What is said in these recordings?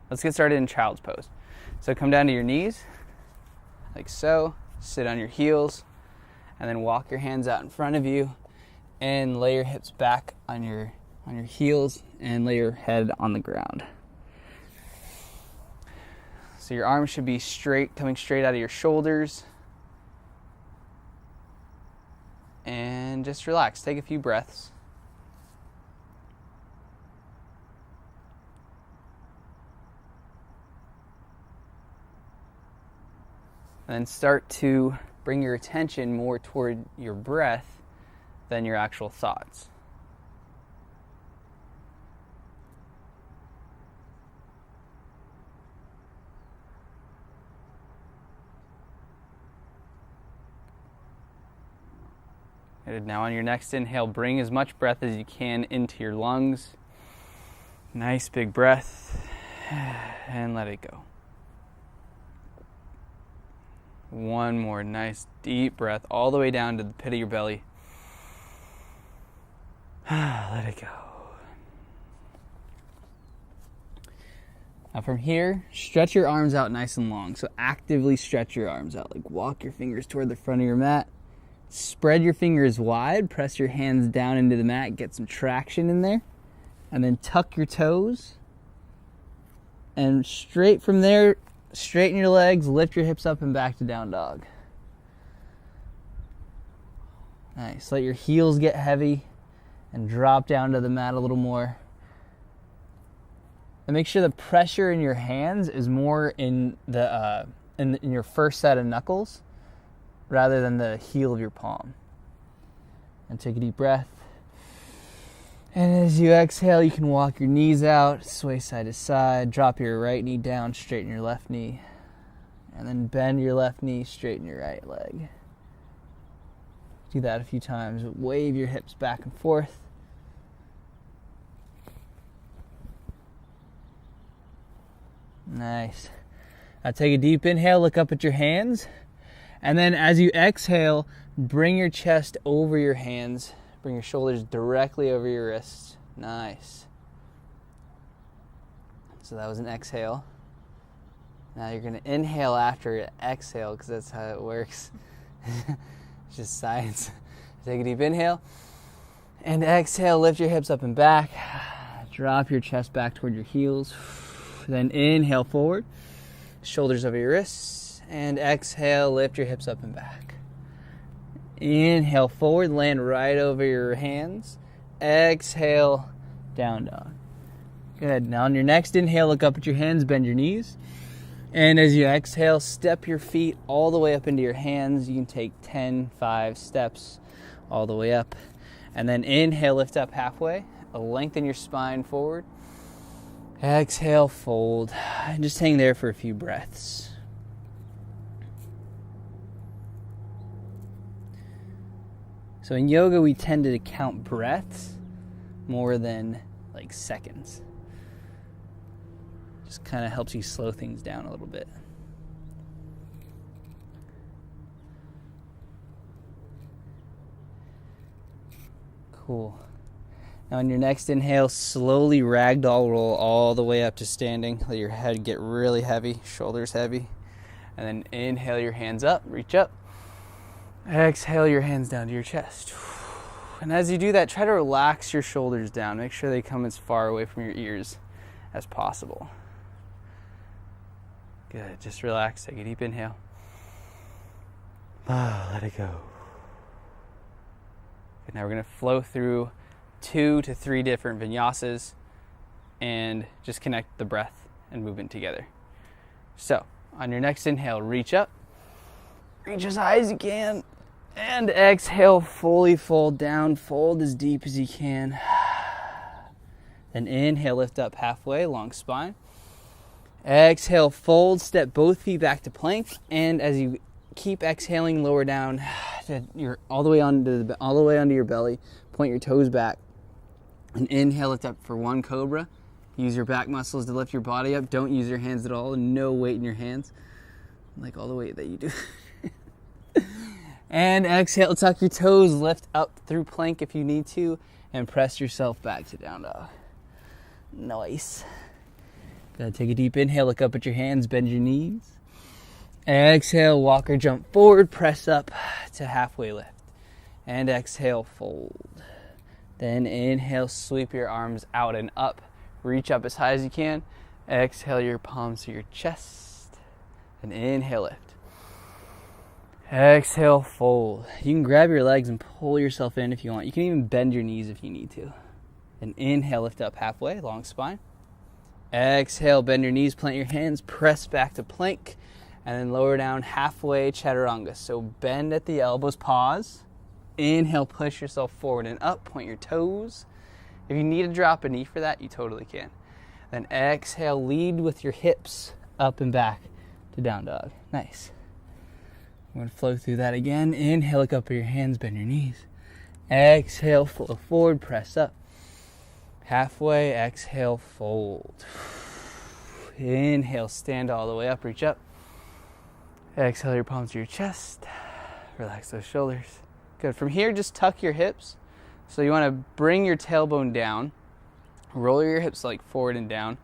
Let's get started in child's pose. So come down to your knees, like so. Sit on your heels, and then walk your hands out in front of you, and lay your hips back on your heels, and lay your head on the ground. So your arms should be straight, coming straight out of your shoulders. And just relax. Take a few breaths. And then start to bring your attention more toward your breath than your actual thoughts. Good. Now on your next inhale, bring as much breath as you can into your lungs. Nice big breath, and let it go. One more nice deep breath all the way down to the pit of your belly. Let it go. Now from here, stretch your arms out nice and long. So actively stretch your arms out. Like walk your fingers toward the front of your mat. Spread your fingers wide. Press your hands down into the mat. Get some traction in there. And then tuck your toes. And straight from there, straighten your legs, lift your hips up and back to down dog. Nice. Let your heels get heavy and drop down to the mat a little more. And make sure the pressure in your hands is more in the in your first set of knuckles rather than the heel of your palm. And take a deep breath. And as you exhale, you can walk your knees out, sway side to side, drop your right knee down, straighten your left knee, and then bend your left knee, straighten your right leg. Do that a few times. Wave your hips back and forth. Nice. Now take a deep inhale, look up at your hands, and then as you exhale, bring your chest over your hands. Bring your shoulders directly over your wrists. Nice. So that was an exhale. Now you're going to inhale after you exhale because that's how it works. It's just science. Take a deep inhale. And exhale, lift your hips up and back. Drop your chest back toward your heels. Then inhale forward. Shoulders over your wrists. And exhale, lift your hips up and back. Inhale forward, land right over your hands. Exhale, down dog. Good. Now on your next inhale, look up at your hands, bend your knees. And as you exhale, step your feet all the way up into your hands. You can take 5 steps all the way up. And then inhale, lift up halfway. Lengthen your spine forward. Exhale, fold. And just hang there for a few breaths. So in yoga, we tend to count breaths more than like seconds. Just kind of helps you slow things down a little bit. Cool. Now on your next inhale, slowly ragdoll roll all the way up to standing. Let your head get really heavy, shoulders heavy. And then inhale your hands up, reach up. Exhale your hands down to your chest. And as you do that, try to relax your shoulders down. Make sure they come as far away from your ears as possible. Good. Just relax. Take a deep inhale. Let it go. Good. Now we're going to flow through 2 to 3 different vinyasas and just connect the breath and movement together. So, on your next inhale, reach up. Reach as high as you can. And exhale, fully fold down. Fold as deep as you can. Then inhale, lift up halfway, long spine. Exhale, fold, step both feet back to plank. And as you keep exhaling, lower down to all the way onto your belly. Point your toes back. And inhale, lift up for 1 cobra. Use your back muscles to lift your body up. Don't use your hands at all. No weight in your hands. Like all the weight that you do. And exhale, tuck your toes, lift up through plank if you need to, and press yourself back to down dog. Nice. Good. Take a deep inhale, look up at your hands, bend your knees. Exhale, walk or jump forward, press up to halfway lift. And exhale, fold. Then inhale, sweep your arms out and up. Reach up as high as you can. Exhale your palms to your chest. And inhale, lift. Exhale, fold. You can grab your legs and pull yourself in if you want. You can even bend your knees if you need to. And inhale, lift up halfway, long spine. Exhale, bend your knees, plant your hands, press back to plank, and then lower down halfway, chaturanga. So bend at the elbows, pause. Inhale, push yourself forward and up, point your toes. If you need to drop a knee for that, you totally can. Then exhale, lead with your hips up and back to down dog. Nice. I'm going to flow through that again. Inhale, look up at your hands, bend your knees. Exhale, flow forward, press up. Halfway, exhale, fold. Inhale, stand all the way up, reach up. Exhale your palms to your chest. Relax those shoulders. Good. From here, just tuck your hips. So you want to bring your tailbone down, roll your hips like forward and down,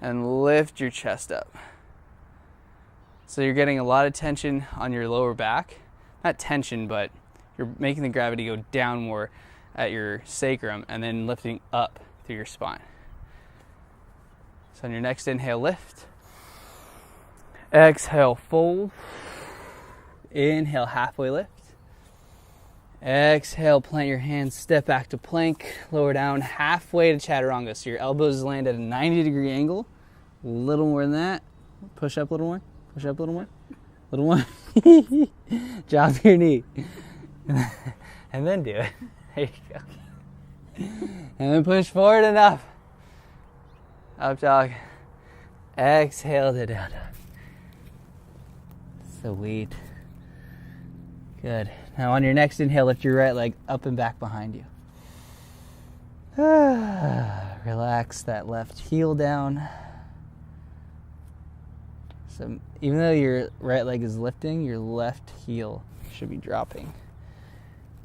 and lift your chest up. So you're getting a lot of tension on your lower back. Not tension, but you're making the gravity go down more at your sacrum and then lifting up through your spine. So on your next inhale, lift. Exhale, fold. Inhale, halfway lift. Exhale, plant your hands, step back to plank, lower down halfway to chaturanga. So your elbows land at a 90-degree angle. A little more than that. Push up a little more. Push up a little more. A little more. Drop your knee. And then do it. There you go. And then push forward and up. Up dog. Exhale to down dog. Sweet. Good. Now on your next inhale, lift your right leg up and back behind you. Relax that left heel down. So even though your right leg is lifting, your left heel should be dropping.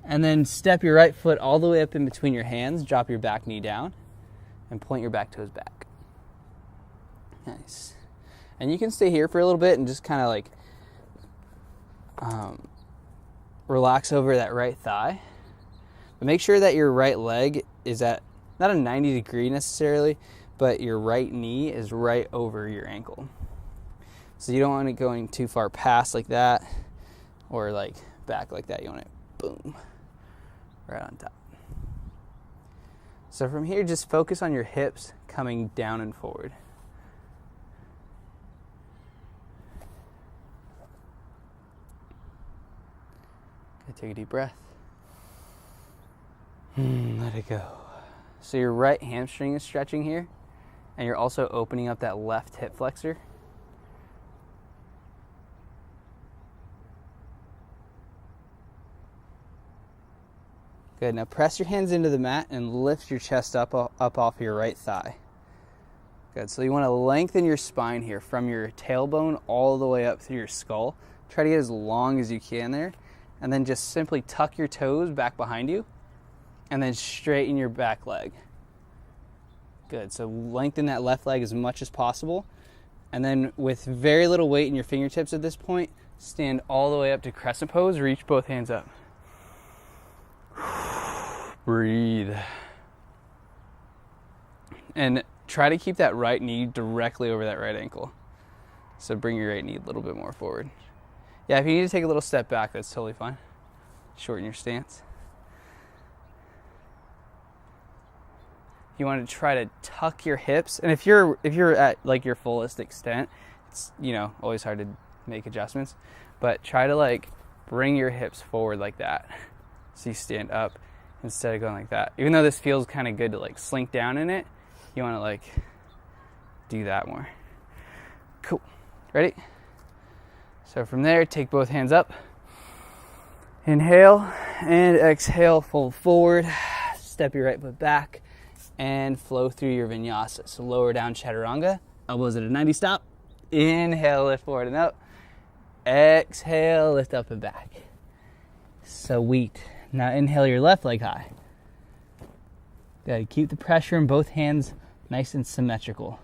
And then step your right foot all the way up in between your hands, drop your back knee down, and point your back toes back. Nice. And you can stay here for a little bit and just kind of like relax over that right thigh. But make sure that your right leg is at, not a 90 degree necessarily, but your right knee is right over your ankle. So you don't want it going too far past like that or like back like that. You want it, boom, right on top. So from here, just focus on your hips coming down and forward. Okay, take a deep breath. Let it go. So your right hamstring is stretching here, and you're also opening up that left hip flexor. Good. Now press your hands into the mat and lift your chest up off your right thigh. Good. So you want to lengthen your spine here from your tailbone all the way up through your skull. Try to get as long as you can there. And then just simply tuck your toes back behind you. And then straighten your back leg. Good. So lengthen that left leg as much as possible. And then with very little weight in your fingertips at this point, stand all the way up to crescent pose. Reach both hands up. Breathe. And try to keep that right knee directly over that right ankle. So bring your right knee a little bit more forward. Yeah, if you need to take a little step back, that's totally fine. Shorten your stance. You want to try to tuck your hips, and if you're at like your fullest extent, it's always hard to make adjustments, but try to like bring your hips forward like that. So you stand up instead of going like that. Even though this feels kind of good to like slink down in it, you want to like do that more. Cool. Ready? So from there, take both hands up. Inhale and exhale, fold forward. Step your right foot back and flow through your vinyasa. So lower down chaturanga, elbows at a 90 stop. Inhale, lift forward and up. Exhale, lift up and back. Sweet. Now inhale your left leg high. Good. Keep the pressure in both hands nice and symmetrical.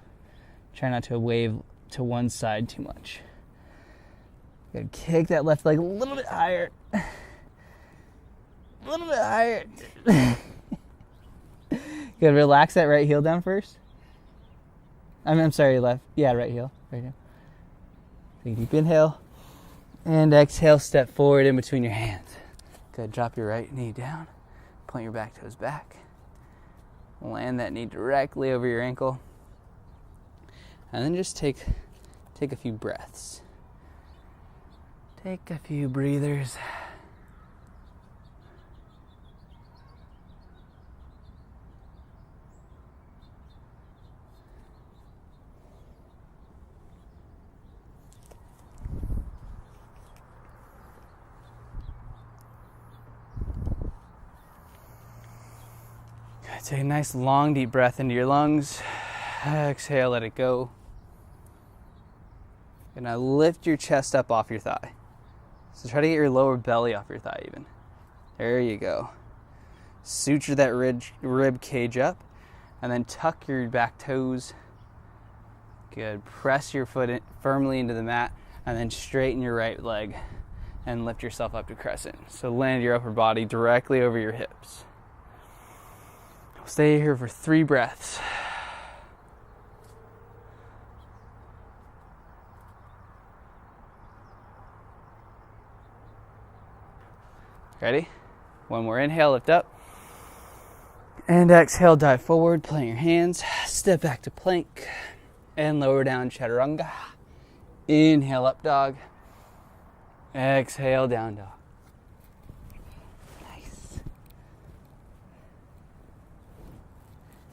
Try not to wave to one side too much. Good. Kick that left leg a little bit higher. A little bit higher. Good. Relax that right heel down first. I'm sorry, left. Yeah, right heel. Right heel. Take a deep inhale. And exhale, step forward in between your hands. Good. Drop your right knee down. Point your back toes back. Land that knee directly over your ankle. And then just take a few breaths. Take a few breathers. Take a nice long deep breath into your lungs. Exhale, let it go. And now lift your chest up off your thigh. So try to get your lower belly off your thigh even. There you go. Suture that rib cage up. And then tuck your back toes. Good. Press your foot firmly into the mat. And then straighten your right leg. And lift yourself up to crescent. So land your upper body directly over your hips. Stay here for 3 breaths. Ready? One more inhale, lift up. And exhale, dive forward, plant your hands. Step back to plank. And lower down, chaturanga. Inhale, up dog. Exhale, down dog. Nice.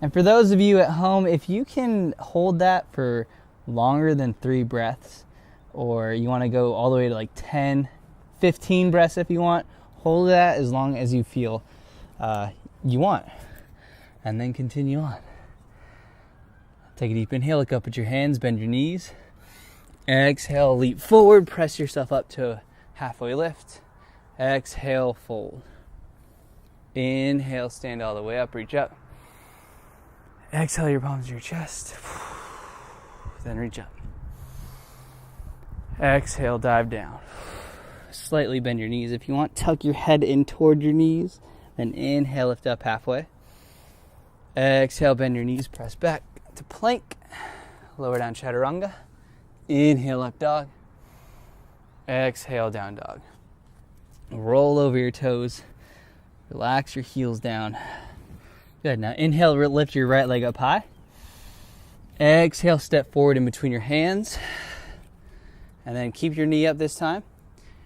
And for those of you at home, if you can hold that for longer than 3 breaths, or you want to go all the way to like 10, 15 breaths if you want, hold that as long as you feel you want. And then continue on. Take a deep inhale, look up at your hands, bend your knees. Exhale, leap forward, press yourself up to a halfway lift. Exhale, fold. Inhale, stand all the way up, reach up. Exhale your palms to your chest. Then reach up. Exhale, dive down. Slightly bend your knees if you want. Tuck your head in toward your knees. Then inhale, lift up halfway. Exhale, bend your knees, press back to plank. Lower down, chaturanga. Inhale, up dog. Exhale, down dog. Roll over your toes. Relax your heels down. Good. Now inhale, lift your right leg up high. Exhale, step forward in between your hands. And then keep your knee up this time.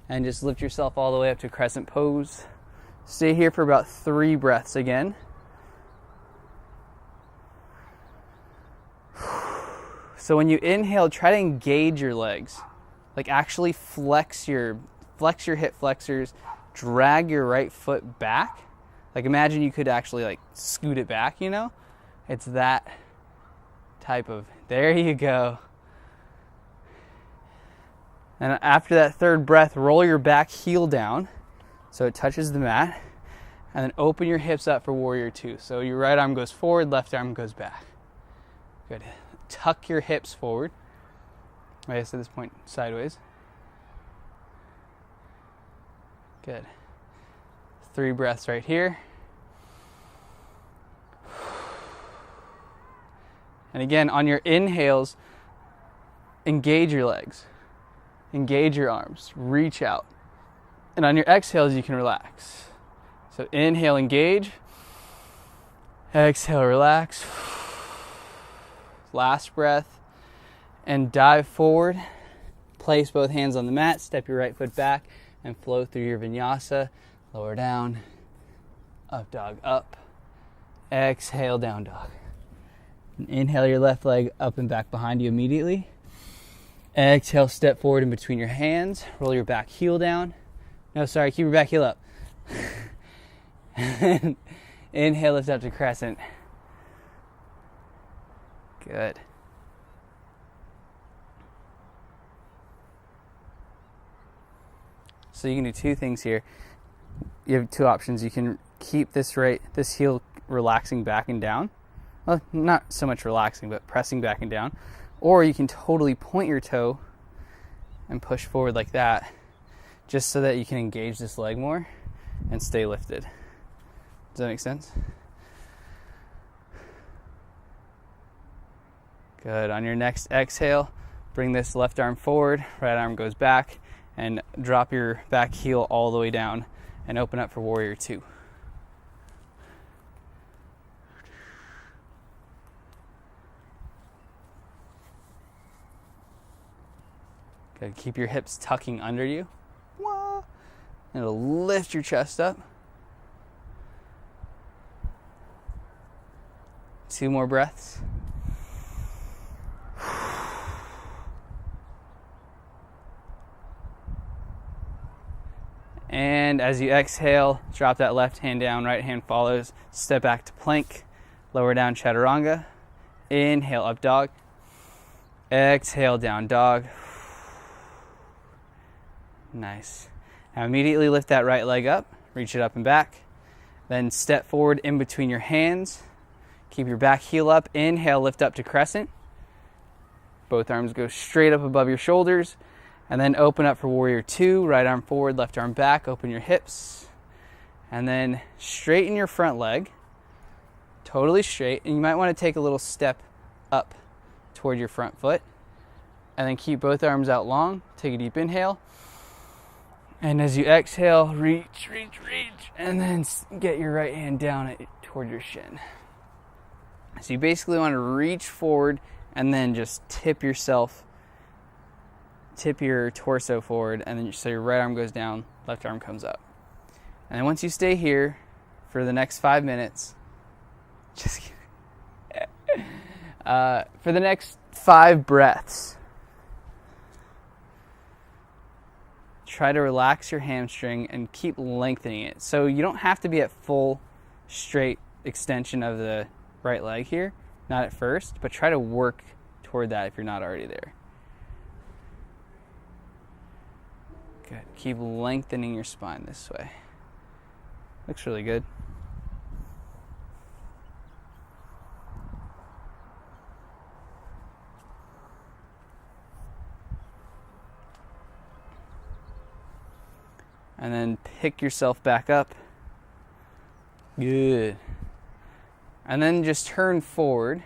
And just lift yourself all the way up to crescent pose. Stay here for about 3 breaths again. So when you inhale, try to engage your legs. Like actually flex your hip flexors, drag your right foot back. Like imagine you could actually like scoot it back, you know? It's that type of, there you go. And after that 3rd breath, roll your back heel down so it touches the mat. And then open your hips up for warrior 2. So your right arm goes forward, left arm goes back. Good. Tuck your hips forward. I guess at this point, sideways. Good. 3 breaths right here. And again, on your inhales, engage your legs. Engage your arms. Reach out. And on your exhales, you can relax. So inhale, engage. Exhale, relax. Last breath. And dive forward. Place both hands on the mat. Step your right foot back and flow through your vinyasa. Lower down. Up dog, up. Exhale, down dog. And inhale your left leg up and back behind you immediately. Exhale, step forward in between your hands. Roll your back heel down. No, sorry, keep your back heel up. Inhale, lift up to crescent. Good. So you can do 2 things here. You have 2 options. You can keep this heel relaxing back and down. Well, not so much relaxing, but pressing back and down. Or you can totally point your toe and push forward like that, just so that you can engage this leg more and stay lifted. Does that make sense? Good. On your next exhale, bring this left arm forward, right arm goes back, and drop your back heel all the way down and open up for warrior two. Good. Keep your hips tucking under you. It'll lift your chest up. 2 more breaths. And as you exhale, drop that left hand down, right hand follows. Step back to plank, lower down chaturanga. Inhale, up dog. Exhale, down dog. Nice. Now immediately lift that right leg up, reach it up and back. Then step forward in between your hands. Keep your back heel up. Inhale, lift up to crescent. Both arms go straight up above your shoulders. And then open up for warrior two. Right arm forward, left arm back. Open your hips. And then straighten your front leg. Totally straight. And you might want to take a little step up toward your front foot. And then keep both arms out long. Take a deep inhale. And as you exhale, reach. And then get your right hand down toward your shin. So you basically want to reach forward and then just tip your torso forward, and then so your right arm goes down, left arm comes up. And then once you stay here for the next 5 minutes, just kidding. For the next 5 breaths, try to relax your hamstring and keep lengthening it. So you don't have to be at full straight extension of the right leg here, not at first, but try to work toward that if you're not already there. Good. Keep lengthening your spine this way. Looks really good. And then pick yourself back up. Good. And then just turn forward.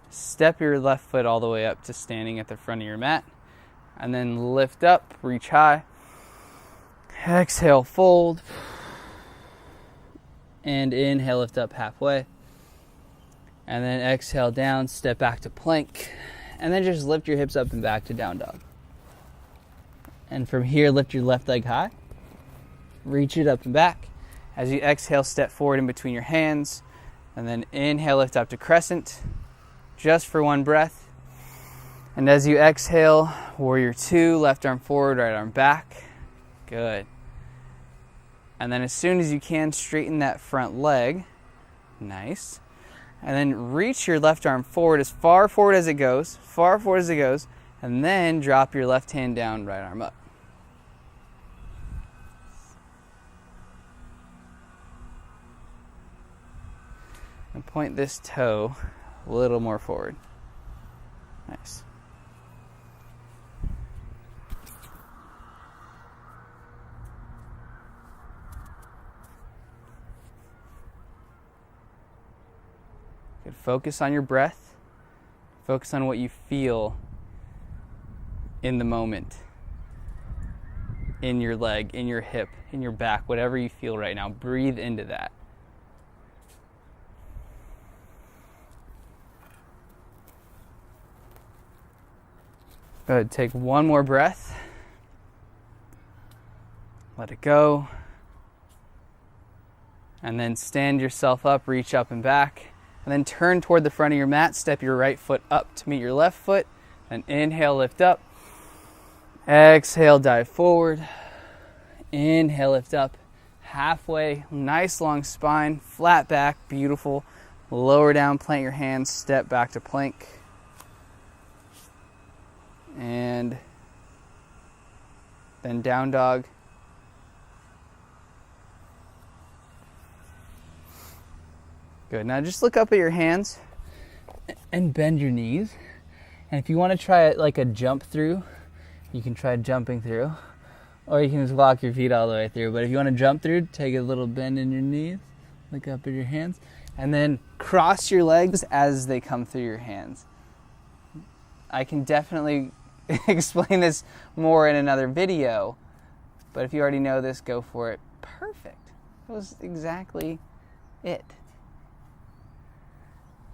Step your left foot all the way up to standing at the front of your mat. And then lift up, reach high. Exhale, fold. And inhale, lift up halfway. And then exhale down, step back to plank. And then just lift your hips up and back to down dog. And from here, lift your left leg high. Reach it up and back. As you exhale, step forward in between your hands. And then inhale, lift up to crescent. Just for 1 breath. And as you exhale, warrior two, left arm forward, right arm back. Good. And then as soon as you can, straighten that front leg. Nice. And then reach your left arm forward as far forward as it goes. And then drop your left hand down, right arm up. And point this toe a little more forward. Nice. Good. Focus on your breath. Focus on what you feel in the moment. In your leg, in your hip, in your back, whatever you feel right now. Breathe into that. Good. Take 1 more breath. Let it go. And then stand yourself up, reach up and back. And then turn toward the front of your mat. Step your right foot up to meet your left foot. And inhale, lift up. Exhale, dive forward. Inhale, lift up. Halfway, nice long spine, flat back, beautiful. Lower down, plant your hands, step back to plank. And then down dog. Good. Now just look up at your hands and bend your knees. And if you want to try it like a jump through, you can try jumping through, or you can just walk your feet all the way through. But if you want to jump through, take a little bend in your knees, look up at your hands, and then cross your legs as they come through your hands. I can definitely explain this more in another video, but if you already know this, go for it. Perfect. That was exactly it.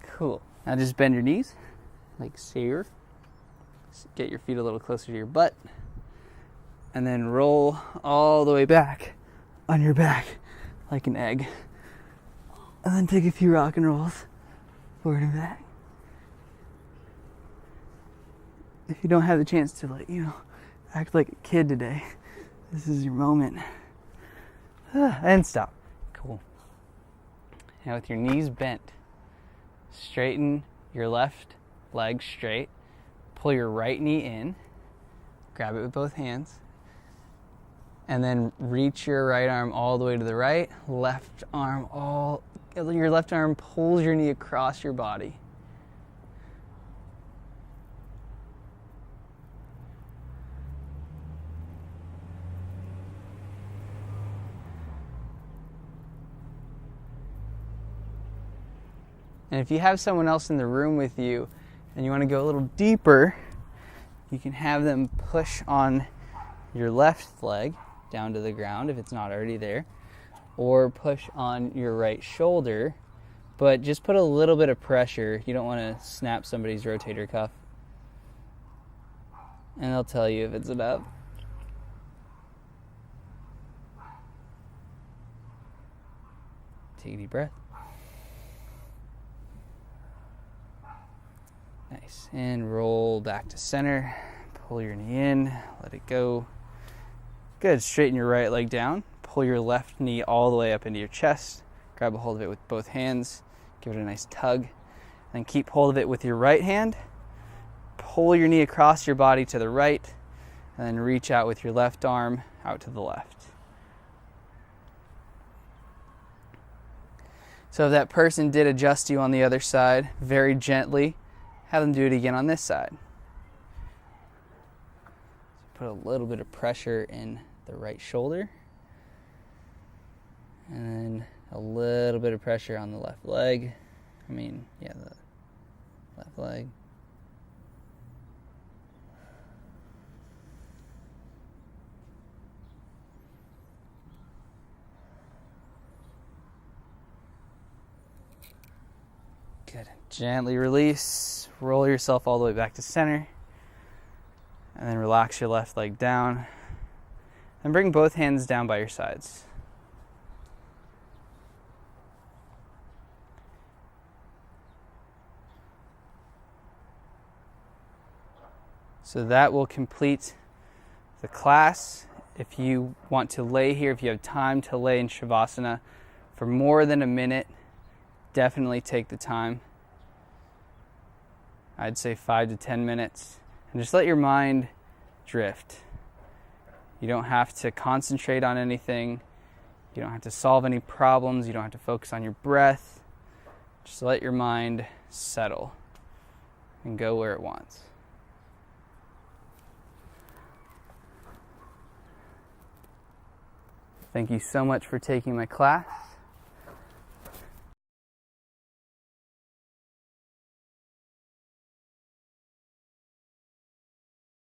Cool. Now just bend your knees, like so. Get your feet a little closer to your butt, and then roll all the way back on your back like an egg. And then take a few rock and rolls forward and back. If you don't have the chance to, act like a kid today, this is your moment. And stop. Cool. Now with your knees bent, straighten your left leg straight. Pull your right knee in. Grab it with both hands. And then reach your right arm all the way to the right. Your left arm pulls your knee across your body. And if you have someone else in the room with you and you want to go a little deeper, you can have them push on your left leg down to the ground if it's not already there, or push on your right shoulder, but just put a little bit of pressure. You don't want to snap somebody's rotator cuff. And they'll tell you if it's enough. Take a deep breath. Nice. And roll back to center. Pull your knee in. Let it go. Good. Straighten your right leg down. Pull your left knee all the way up into your chest. Grab a hold of it with both hands. Give it a nice tug. Then keep hold of it with your right hand. Pull your knee across your body to the right. And then reach out with your left arm out to the left. So if that person did adjust you on the other side, very gently, have them do it again on this side. Put a little bit of pressure in the right shoulder. And then a little bit of pressure on the left leg. The left leg. Good. Gently release. Roll yourself all the way back to center. And then relax your left leg down. And bring both hands down by your sides. So that will complete the class. If you want to lay here, if you have time to lay in Shavasana for more than a minute, definitely take the time. I'd say 5 to 10 minutes. And just let your mind drift. You don't have to concentrate on anything. You don't have to solve any problems. You don't have to focus on your breath. Just let your mind settle and go where it wants. Thank you so much for taking my class.